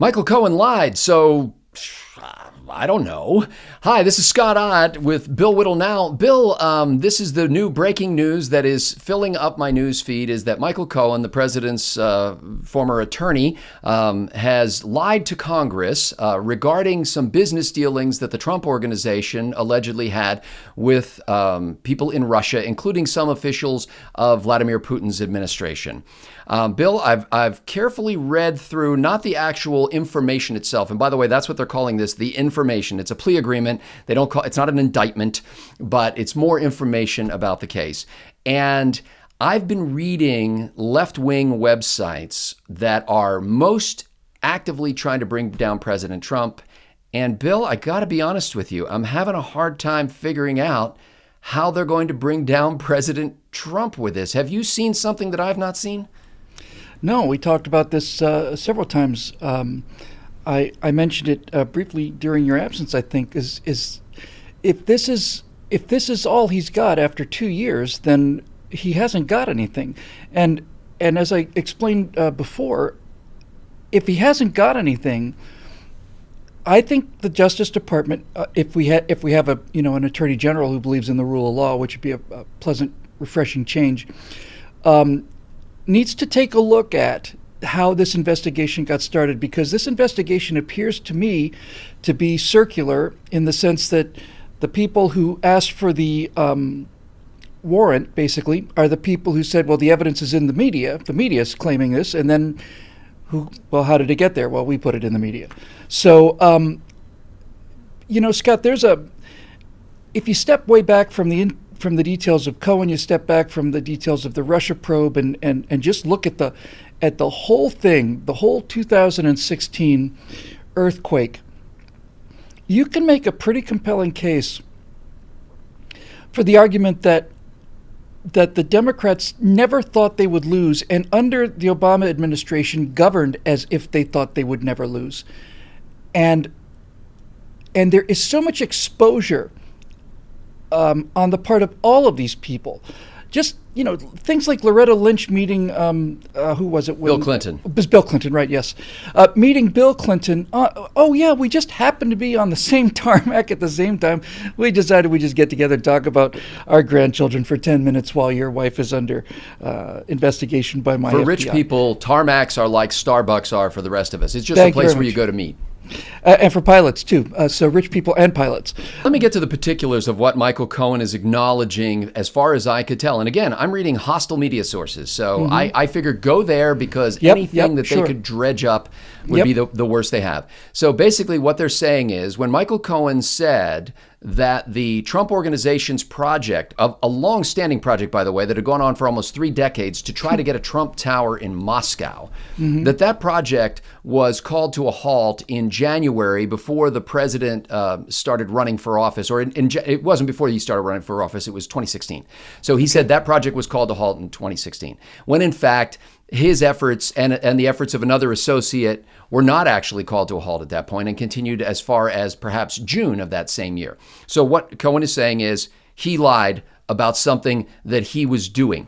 Michael Cohen lied, so I don't know. Hi, this is Scott Ott with Bill Whittle Now. Bill, this is the new breaking news that is filling up my news feed, is that Michael Cohen, the president's former attorney, has lied to Congress regarding some business dealings that the Trump organization allegedly had with people in Russia, including some officials of Vladimir Putin's administration. Bill, I've carefully read through not the actual information itself. And by the way, that's what they're calling this, the information. It's a plea agreement. They don't call it's not an indictment, but it's more information about the case. And I've been reading left-wing websites that are most actively trying to bring down President Trump. And Bill, I got to be honest with you, I'm having a hard time figuring out how they're going to bring down President Trump with this. Have you seen something that I've not seen? No, we talked about this several times. I mentioned it briefly during your absence. I think is if this is all he's got after 2 years, then he hasn't got anything. And as I explained before, if he hasn't got anything, I think the Justice Department, if we have a an Attorney General who believes in the rule of law, which would be a pleasant, refreshing change. Needs to take a look at how this investigation got started, because this investigation appears to me to be circular in the sense that the people who asked for the warrant basically are the people who said, well, the evidence is in the media. The media is claiming this. And then how did it get there? Well, we put it in the media. So, Scott, if you step way back from the details of Cohen, you step back from the details of the Russia probe and just look at the whole thing, the whole 2016 earthquake, you can make a pretty compelling case for the argument that the Democrats never thought they would lose, and under the Obama administration governed as if they thought they would never lose. And there is so much exposure on the part of all of these people. Just, things like Loretta Lynch meeting, who was it? Bill Clinton. It was Bill Clinton, right, yes. Meeting Bill Clinton. We just happened to be on the same tarmac at the same time. We decided we just get together and talk about our grandchildren for 10 minutes while your wife is under investigation by my FBI. For rich people, tarmacs are like Starbucks are for the rest of us. It's just a place where you go to meet. And for pilots, too. So rich people and pilots. Let me get to the particulars of what Michael Cohen is acknowledging, as far as I could tell. And again, I'm reading hostile media sources. So I figured go there because anything that they could dredge up would be the worst they have. So basically what they're saying is, when Michael Cohen said that the Trump organization's project, a long-standing project, by the way, that had gone on for almost 3 decades to try to get a Trump Tower in Moscow, that project was called to a halt in January before the president started running for office, or it wasn't before he started running for office, it was 2016. So he said that project was called to halt in 2016, when in fact his efforts and the efforts of another associate were not actually called to a halt at that point and continued as far as perhaps June of that same year. So what Cohen is saying is he lied about something that he was doing.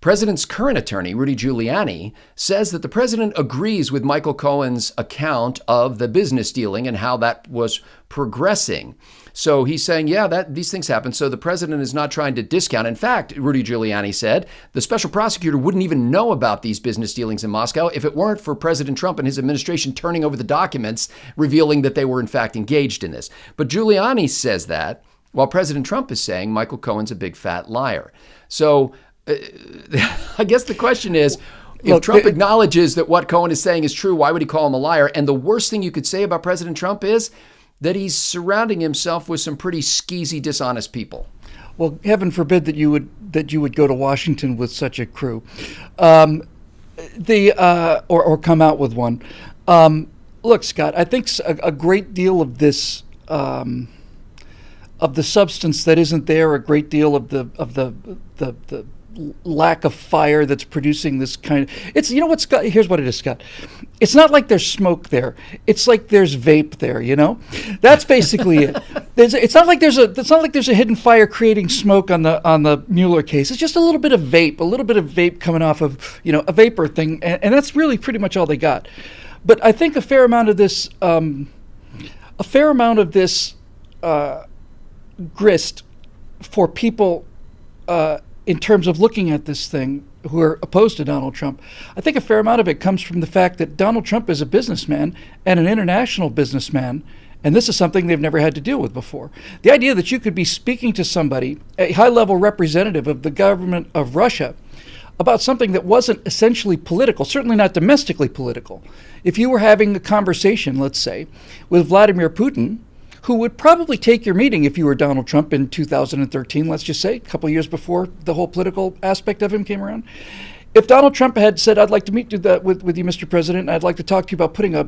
President's current attorney, Rudy Giuliani, says that the president agrees with Michael Cohen's account of the business dealing and how that was progressing. So he's saying, these things happen. So the president is not trying to discount. In fact, Rudy Giuliani said the special prosecutor wouldn't even know about these business dealings in Moscow if it weren't for President Trump and his administration turning over the documents revealing that they were in fact engaged in this. But Giuliani says that, while President Trump is saying Michael Cohen's a big fat liar. So I guess the question is, if Trump acknowledges that what Cohen is saying is true, why would he call him a liar? And the worst thing you could say about President Trump is that he's surrounding himself with some pretty skeezy, dishonest people. Well, heaven forbid that you would go to Washington with such a crew, or come out with one. Look, Scott, I think a great deal of this of the substance that isn't there, a great deal of the lack of fire that's producing this kind of, it's, what, Scott, here's what it is, Scott. It's not like there's smoke there. It's like there's vape there, That's basically it. It's not like there's a hidden fire creating smoke on the Mueller case. It's just a little bit of vape coming off of, a vapor thing, and that's really pretty much all they got. But I think a fair amount of this grist for people in terms of looking at this thing who are opposed to Donald Trump, I think a fair amount of it comes from the fact that Donald Trump is a businessman and an international businessman, and this is something they've never had to deal with before. The idea that you could be speaking to somebody, a high-level representative of the government of Russia, about something that wasn't essentially political, certainly not domestically political. If you were having a conversation, let's say, with Vladimir Putin, who would probably take your meeting if you were Donald Trump in 2013, let's just say, a couple of years before the whole political aspect of him came around. If Donald Trump had said, I'd like to meet with you, Mr. President, and I'd like to talk to you about putting a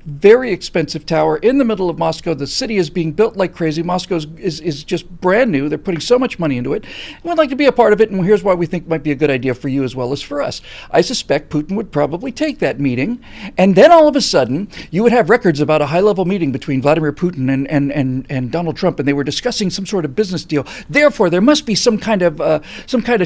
very expensive tower in the middle of Moscow. The city is being built like crazy. Moscow is just brand new. They're putting so much money into it. And we'd like to be a part of it, and here's why we think it might be a good idea for you as well as for us. I suspect Putin would probably take that meeting, and then all of a sudden, you would have records about a high-level meeting between Vladimir Putin and Donald Trump, and they were discussing some sort of business deal. Therefore, there must be some kind of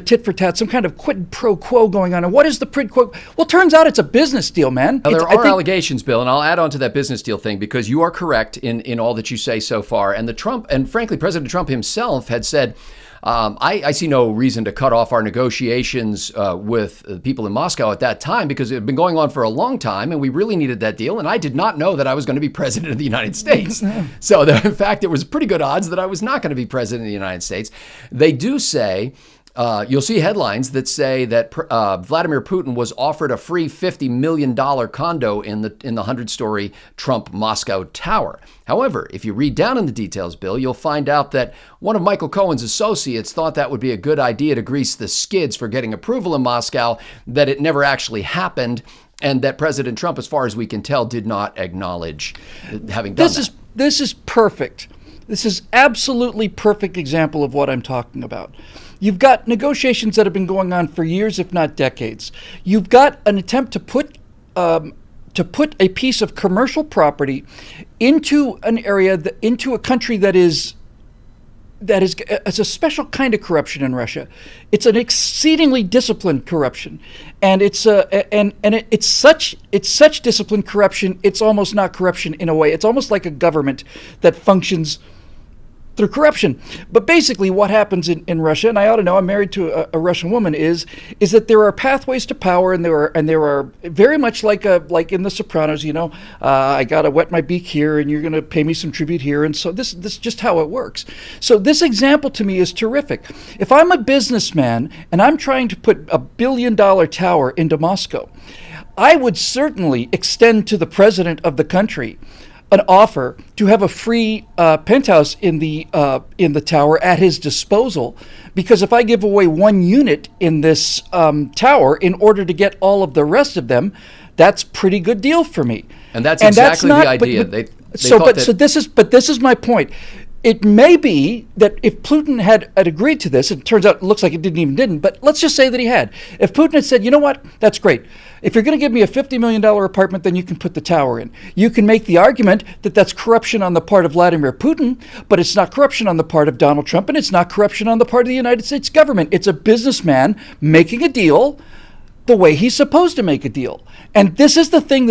tit for tat, some kind of quid pro quo going on. And what is the quid pro quo? Well, turns out it's a business deal, man. Now, there are allegations, Bill, and I'll add on to that business deal thing because you are correct in all that you say so far. And frankly, President Trump himself had said, I see no reason to cut off our negotiations with people in Moscow at that time because it had been going on for a long time and we really needed that deal. And I did not know that I was going to be president of the United States. So in fact, it was pretty good odds that I was not going to be president of the United States. They do say, you'll see headlines that say that Vladimir Putin was offered a free $50 million condo in the 100-story Trump Moscow tower. However, if you read down in the details, Bill, you'll find out that one of Michael Cohen's associates thought that would be a good idea to grease the skids for getting approval in Moscow, that it never actually happened, and that President Trump, as far as we can tell, did not acknowledge having done that. This is perfect. This is absolutely perfect example of what I'm talking about. You've got negotiations that have been going on for years, if not decades. You've got an attempt to put a piece of commercial property into an area, into a country that is it's a special kind of corruption in Russia. It's an exceedingly disciplined corruption, and it's such disciplined corruption. It's almost not corruption in a way. It's almost like a government that functions through corruption. But basically what happens in Russia, and I ought to know, I'm married to a Russian woman, is that there are pathways to power, and there are very much like in The Sopranos, I gotta wet my beak here and you're gonna pay me some tribute here, and so this is just how it works. So this example to me is terrific. If I'm a businessman and I'm trying to put a $1 billion tower into Moscow, I would certainly extend to the president of the country an offer to have a free penthouse in the tower at his disposal, because if I give away one unit in this tower in order to get all of the rest of them, that's pretty good deal for me. And that's exactly the idea. This is my point. It may be that if Putin had agreed to this, it turns out it looks like it didn't, but let's just say that he had. If Putin had said, you know what, that's great. If you're going to give me a $50 million apartment, then you can put the tower in. You can make the argument that that's corruption on the part of Vladimir Putin, but it's not corruption on the part of Donald Trump, and it's not corruption on the part of the United States government. It's a businessman making a deal the way he's supposed to make a deal. And this is the thing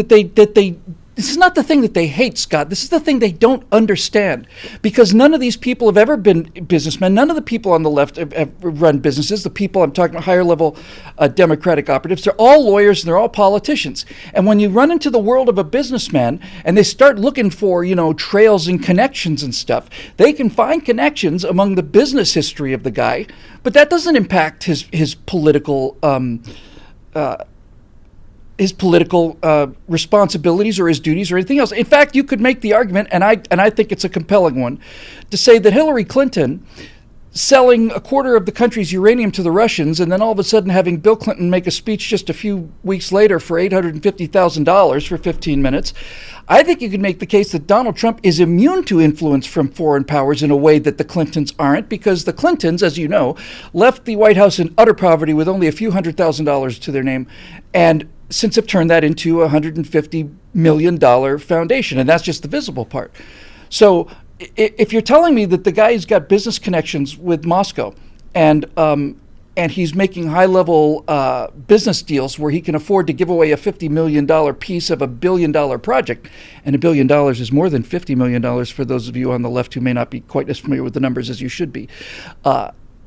this is not the thing that they hate, Scott. This is the thing they don't understand, because none of these people have ever been businessmen. None of the people on the left have run businesses. The people I'm talking about, higher level Democratic operatives, they're all lawyers and they're all politicians. And when you run into the world of a businessman and they start looking for, trails and connections and stuff, they can find connections among the business history of the guy, but that doesn't impact his political responsibilities or his duties or anything else. In fact, you could make the argument, and I think it's a compelling one, to say that Hillary Clinton selling a quarter of the country's uranium to the Russians and then all of a sudden having Bill Clinton make a speech just a few weeks later for $850,000 for 15 minutes, I think you could make the case that Donald Trump is immune to influence from foreign powers in a way that the Clintons aren't, because the Clintons, as you know, left the White House in utter poverty with only a few $100,000 to their name, and since have turned that into a $150 million foundation, and that's just the visible part. So if you're telling me that the guy's got business connections with Moscow and and he's making high-level business deals where he can afford to give away a $50 million piece of a $1 billion project. And $1 billion is more than $50 million for those of you on the left who may not be quite as familiar with the numbers as you should be.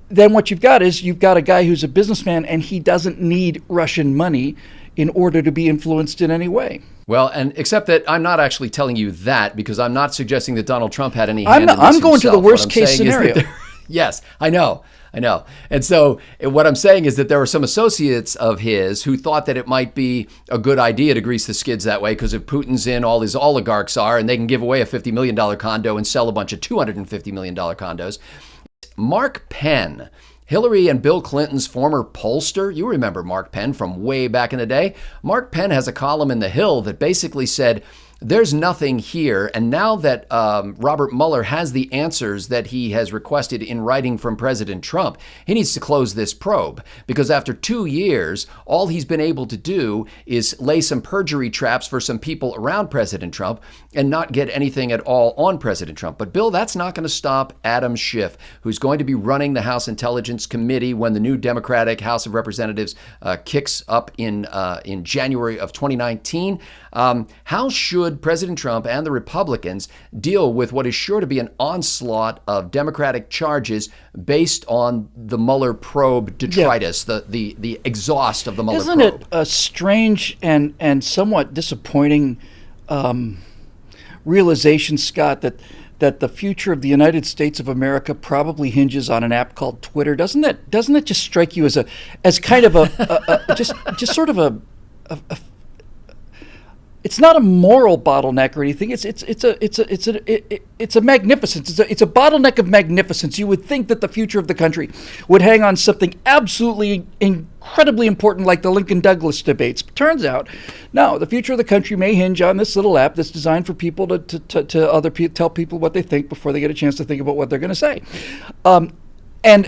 Then what you've got a guy who's a businessman, and he doesn't need Russian money in order to be influenced in any way. Well, and except that I'm not actually telling you that, because I'm not suggesting that Donald Trump had any hand in this I'm going himself. to the worst case scenario. Yes, I know. And so what I'm saying is that there were some associates of his who thought that it might be a good idea to grease the skids that way, because if Putin's in, all his oligarchs are, and they can give away a $50 million condo and sell a bunch of $250 million condos. Mark Penn, Hillary and Bill Clinton's former pollster. You remember Mark Penn from way back in the day. Mark Penn has a column in The Hill that basically said, there's nothing here. And now that Robert Mueller has the answers that he has requested in writing from President Trump, he needs to close this probe, because after 2 years, all he's been able to do is lay some perjury traps for some people around President Trump and not get anything at all on President Trump. But Bill, that's not going to stop Adam Schiff, who's going to be running the House Intelligence Committee when the new Democratic House of Representatives kicks up in January of 2019. How should President Trump and the Republicans deal with what is sure to be an onslaught of Democratic charges based on the Mueller probe detritus, the exhaust of the Mueller probe? Isn't it a strange and somewhat disappointing realization, Scott, that the future of the United States of America probably hinges on an app called Twitter? Doesn't it just strike you as kind of just sort of a it's not a moral bottleneck or anything. It's a magnificence. It's a bottleneck of magnificence. You would think that the future of the country would hang on something absolutely incredibly important like the Lincoln-Douglas debates. But turns out, no. The future of the country may hinge on this little app that's designed for people to tell people what they think before they get a chance to think about what they're going to say. And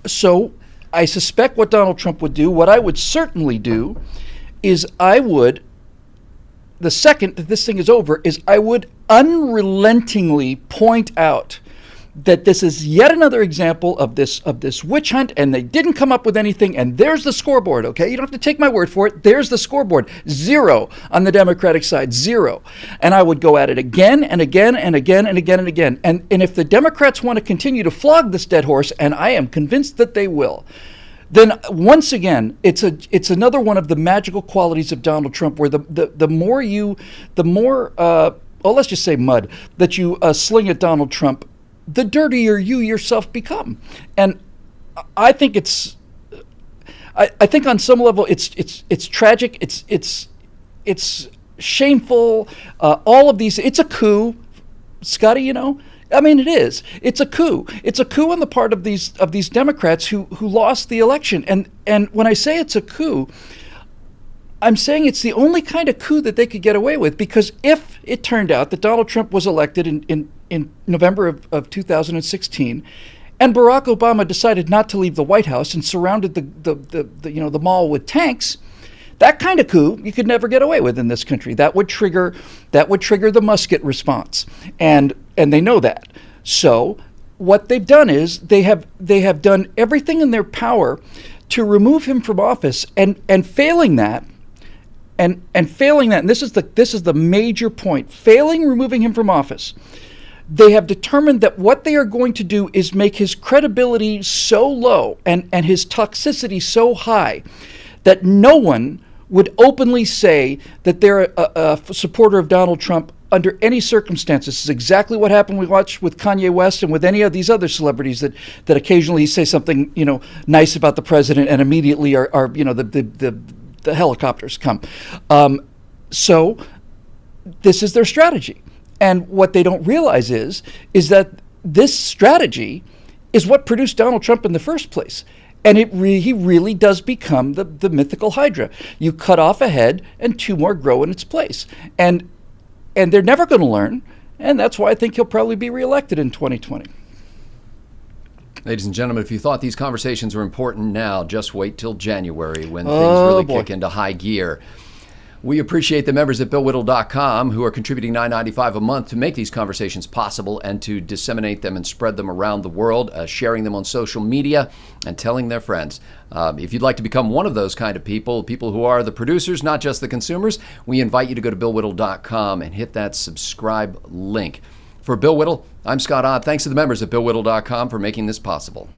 so I suspect what Donald Trump would do, what I would certainly do, is the second that this thing is over, is I would unrelentingly point out that this is yet another example of this witch hunt, and they didn't come up with anything, and there's the scoreboard, okay? You don't have to take my word for it. There's the scoreboard. 0 on the Democratic side, 0. And I would go at it again and again and again and again and again. And if the Democrats want to continue to flog this dead horse, and I am convinced that they will, then once again, it's another one of the magical qualities of Donald Trump, where the more let's just say mud that you sling at Donald Trump, the dirtier you yourself become. And I think I think on some level it's tragic. It's shameful. All of these. It's a coup, Scotty. You know. I mean, it is. It's a coup. It's a coup on the part of these Democrats who lost the election. And when I say it's a coup, I'm saying it's the only kind of coup that they could get away with, because if it turned out that Donald Trump was elected in November of 2016, and Barack Obama decided not to leave the White House and surrounded the mall with tanks, that kind of coup you could never get away with in this country. That would trigger the musket response, and they know that. So what they've done is they have done everything in their power to remove him from office, and failing that, and this is the major point. Failing removing him from office, they have determined that what they are going to do is make his credibility so low and his toxicity so high that no one would openly say that they're a supporter of Donald Trump under any circumstances. This is exactly what happened we watched with Kanye West and with any of these other celebrities that occasionally say something nice about the president, and immediately the helicopters come. So this is their strategy. And what they don't realize is that this strategy is what produced Donald Trump in the first place. And he really does become the mythical Hydra. You cut off a head and 2 more grow in its place. And they're never going to learn. And that's why I think he'll probably be reelected in 2020. Ladies and gentlemen, if you thought these conversations were important now, just wait till January when things really kick into high gear. We appreciate the members at BillWhittle.com who are contributing $9.95 a month to make these conversations possible and to disseminate them and spread them around the world, sharing them on social media and telling their friends. If you'd like to become one of those kind of people who are the producers, not just the consumers, we invite you to go to BillWhittle.com and hit that subscribe link. For Bill Whittle, I'm Scott Ott. Thanks to the members at BillWhittle.com for making this possible.